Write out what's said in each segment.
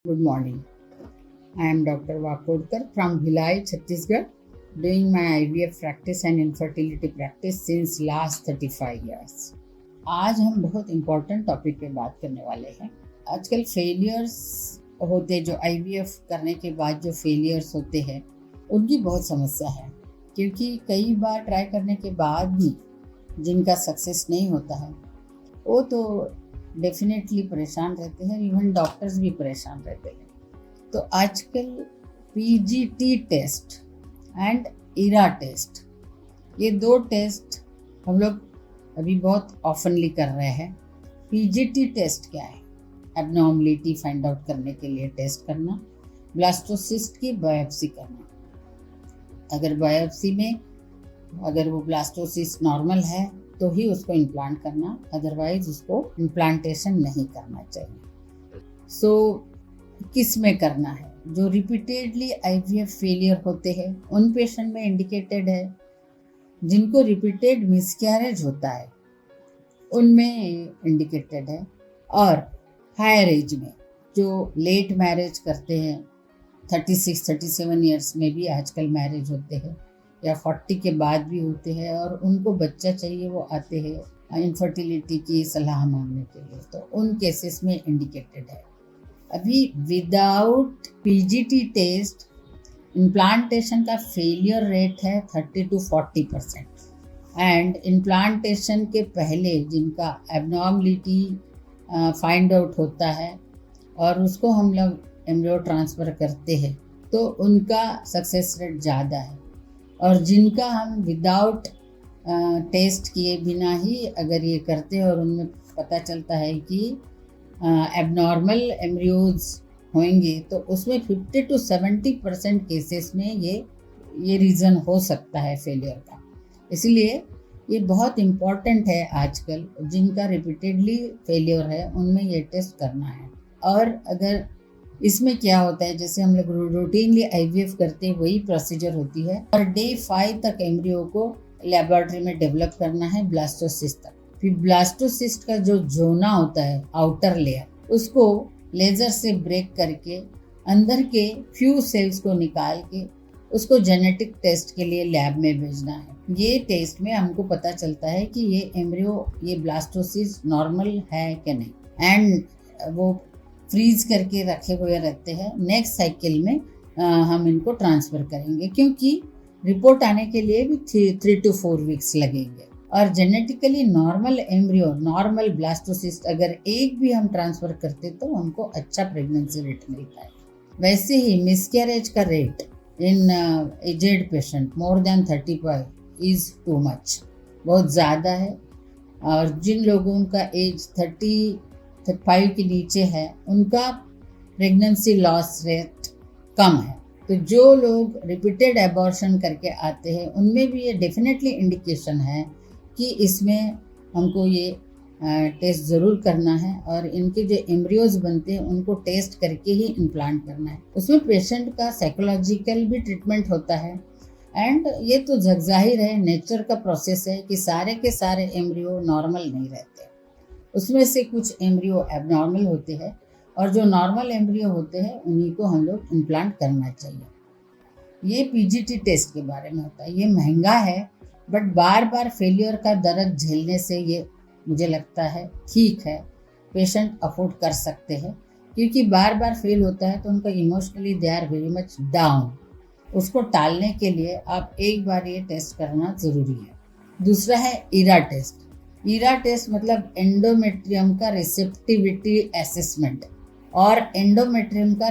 Good morning. I am Dr. Vakodkar from Bhilai, Chhattisgarh, doing my IVF practice and infertility practice since last 35 years. आज हम बहुत important topic पे बात करने वाले हैं। आजकल फेलियर्स होते जो IVF करने के बाद जो फेलियर्स होते हैं उनकी बहुत समस्या है, क्योंकि कई बार ट्राई करने के बाद भी जिनका सक्सेस नहीं होता है वो तो डेफिनेटली परेशान रहते हैं, इवन डॉक्टर्स भी परेशान रहते हैं। तो आजकल PGT टेस्ट एंड इरा टेस्ट, ये दो टेस्ट हम लोग अभी बहुत ऑफनली कर रहे हैं। PGT टेस्ट क्या है? एबनॉर्मलिटी फाइंड आउट करने के लिए टेस्ट करना, ब्लास्टोसिस्ट की बायोप्सी करना। अगर बायोप्सी में अगर वो ब्लास्टोसिस्ट नॉर्मल है तो ही उसको इम्प्लांट करना, अदरवाइज उसको इम्प्लांटेशन नहीं करना चाहिए। किस में करना है? जो रिपीटेडली IVF फेलियर होते हैं उन पेशेंट में इंडिकेटेड है। जिनको रिपीटेड मिसकैरेज होता है उनमें इंडिकेटेड है। और हायर एज में जो लेट मैरिज करते हैं, 36-37 ईयर्स में भी आजकल मैरिज होते हैं, या 40 के बाद भी होते हैं और उनको बच्चा चाहिए, वो आते हैं इनफर्टिलिटी की सलाह मांगने के लिए, तो उन केसेस में इंडिकेटेड है। अभी विदाउट PGT टेस्ट इम्प्लांटेशन का फेलियर रेट है 30-40%। एंड इम्प्लांटेशन के पहले जिनका एबनॉर्मलिटी फाइंड आउट होता है और उसको हम लोग एम्ब्रियो ट्रांसफ़र करते हैं तो उनका सक्सेस रेट ज़्यादा है। और जिनका हम विदाउट टेस्ट किए बिना ही अगर ये करते हैं और उनमें पता चलता है कि एबनॉर्मल एम्ब्रियोज होंगे तो उसमें 50-70% केसेस में ये रीज़न हो सकता है फेलियर का। इसलिए ये बहुत इम्पॉर्टेंट है आजकल, जिनका रिपीटेडली फेलियर है उनमें ये टेस्ट करना है। और अगर इसमें क्या होता है, जैसे हम लोग रूटीनली IVF करते हैं वही प्रोसीजर होती है, और डे 5 तक एम्ब्रियो को लेबोरेटरी में डेवलप करना है ब्लास्टोसिस्ट तक। फिर ब्लास्टोसिस्ट का जो जोना होता है, आउटर लेयर, उसको लेज़र से ब्रेक करके अंदर के फ्यू सेल्स को निकाल के उसको जेनेटिक टेस्ट के लिए लैब में भेजना है। ये टेस्ट में हमको पता चलता है कि ये एम्ब्रियो, ये ब्लास्टोसिस्ट नॉर्मल है कि नहीं, एंड वो फ्रीज करके रखे हुए रहते हैं। नेक्स्ट साइकिल में हम इनको ट्रांसफ़र करेंगे, क्योंकि रिपोर्ट आने के लिए भी 3 to 4 वीक्स लगेंगे। और genetically normal embryo, normal blastocyst अगर एक भी हम ट्रांसफ़र करते तो हमको अच्छा प्रेगनेंसी रेट मिलता है। वैसे ही मिसकैरेज का rate in aged patient more than 35 is too much, बहुत ज़्यादा है। और जिन लोगों का एज 35 के नीचे है उनका प्रेगनेंसी लॉस रेट कम है। तो जो लोग रिपीटेड एबॉर्शन करके आते हैं उनमें भी ये डेफिनेटली इंडिकेशन है कि इसमें हमको ये टेस्ट ज़रूर करना है, और इनके जो एम्ब्रियोज बनते हैं उनको टेस्ट करके ही इम्प्लांट करना है। उसमें पेशेंट का साइकोलॉजिकल भी ट्रीटमेंट होता है। एंड ये तो जाहिर है, नेचर का प्रोसेस है कि सारे के सारे एम्ब्रियो नॉर्मल नहीं रहते, उसमें से कुछ एम्ब्रियो एबनॉर्मल होते हैं, और जो नॉर्मल एम्ब्रियो होते हैं उन्हीं को हम लोग इम्प्लांट करना चाहिए। ये PGT टेस्ट के बारे में होता है। ये महंगा है, बट बार बार फेलियर का दर्द झेलने से ये मुझे लगता है ठीक है, पेशेंट अफोर्ड कर सकते हैं, क्योंकि बार बार फेल होता है तो उनका emotionally they are very much down. उसको टालने के लिए आप एक बार ये टेस्ट करना ज़रूरी है। दूसरा है इरा टेस्ट। इरा टेस्ट मतलब एंडोमेट्रियम का रिसेप्टिविटी असेसमेंट और एंडोमेट्रियम का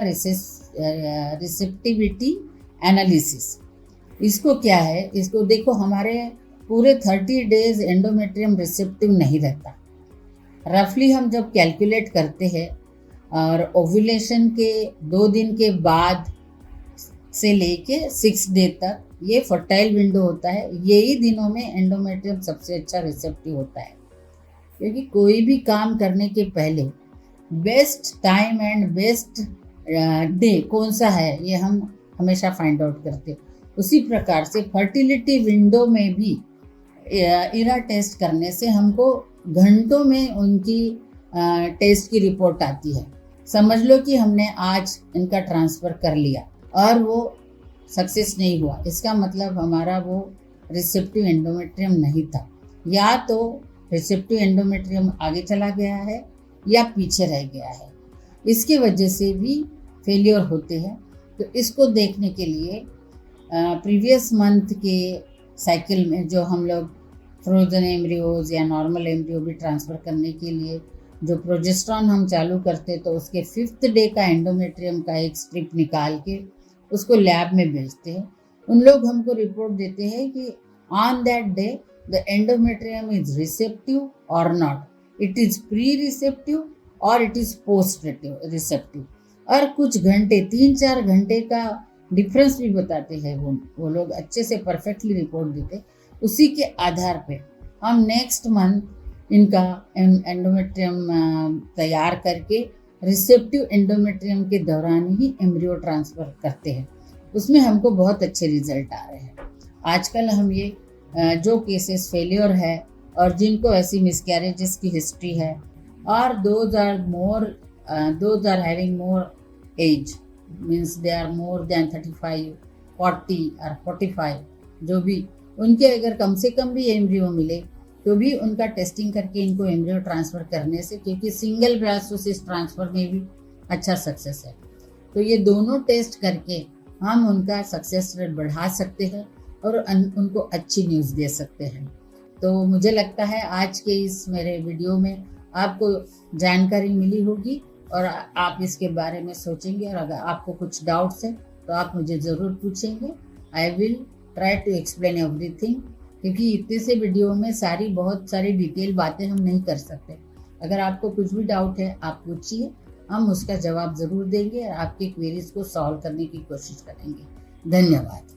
रिसेप्टिविटी एनालिसिस। इसको क्या है, इसको देखो, हमारे पूरे 30 डेज एंडोमेट्रियम रिसेप्टिव नहीं रहता। रफली हम जब कैलकुलेट करते हैं और ओव्यूलेशन के 2 दिन के बाद से लेके 6 डे तक ये फर्टाइल विंडो होता है। यही दिनों में एंडोमेट्रियम सबसे अच्छा रिसेप्टिव होता है, क्योंकि कोई भी काम करने के पहले best time and best day कौन सा है ये हम हमेशा फाइंड आउट करते हैं। उसी प्रकार से फर्टिलिटी विंडो में भी इरा टेस्ट करने से हमको घंटों में उनकी टेस्ट की रिपोर्ट आती है। समझ लो कि हमने आज इनका ट्रांसफ़र कर लिया और वो सक्सेस नहीं हुआ, इसका मतलब हमारा वो रिसेप्टिव एंडोमेट्रियम नहीं था। या तो रिसेप्टिव एंडोमेट्रियम आगे चला गया है या पीछे रह गया है, इसकी वजह से भी फेलियर होते हैं। तो इसको देखने के लिए प्रीवियस मंथ के साइकिल में जो हम लोग फ्रोजन एम्ब्रियोज या नॉर्मल एम्ब्रियो भी ट्रांसफ़र करने के लिए जो प्रोजेस्ट्रॉन हम चालू करते तो उसके 5th डे का एंडोमेट्रियम का एक स्ट्रिप निकाल के उसको लैब में भेजते हैं। उन लोग हमको रिपोर्ट देते हैं कि on that day the endometrium is receptive और not, it is pre receptive और इट इज़ पोस्ट रिसेप्टिव। और कुछ घंटे 3-4 घंटे का डिफरेंस भी बताते हैं वो लोग अच्छे से परफेक्टली रिपोर्ट देते। उसी के आधार पे हम नेक्स्ट मंथ इनका एंडोमेट्रियम तैयार करके रिसेप्टिव एंडोमेट्रियम के दौरान ही एम्ब्रियो ट्रांसफ़र करते हैं। उसमें हमको बहुत अच्छे रिजल्ट आ रहे हैं। आजकल हम ये जो केसेस फेलियर है और जिनको ऐसी मिसकैरेजेस की हिस्ट्री है और those are having more age, means they are more than 35, 40 और 45, जो भी उनके अगर कम से कम भी एम्ब्रियो मिले तो भी उनका टेस्टिंग करके इनको एम्ब्रियो ट्रांसफ़र करने से, क्योंकि सिंगल ब्लास्टोसिस्ट ट्रांसफ़र में भी अच्छा सक्सेस है, तो ये दोनों टेस्ट करके हम उनका सक्सेस रेट बढ़ा सकते हैं और उनको अच्छी न्यूज़ दे सकते हैं। तो मुझे लगता है आज के इस मेरे वीडियो में आपको जानकारी मिली होगी और आप इसके बारे में सोचेंगे, और अगर आपको कुछ डाउट्स है तो आप मुझे ज़रूर पूछेंगे। I will try to explain everything, क्योंकि इतने से वीडियो में बहुत सारी डिटेल बातें हम नहीं कर सकते। अगर आपको कुछ भी डाउट है आप पूछिए, हम उसका जवाब ज़रूर देंगे और आपके क्वेरीज को सॉल्व करने की कोशिश करेंगे। धन्यवाद।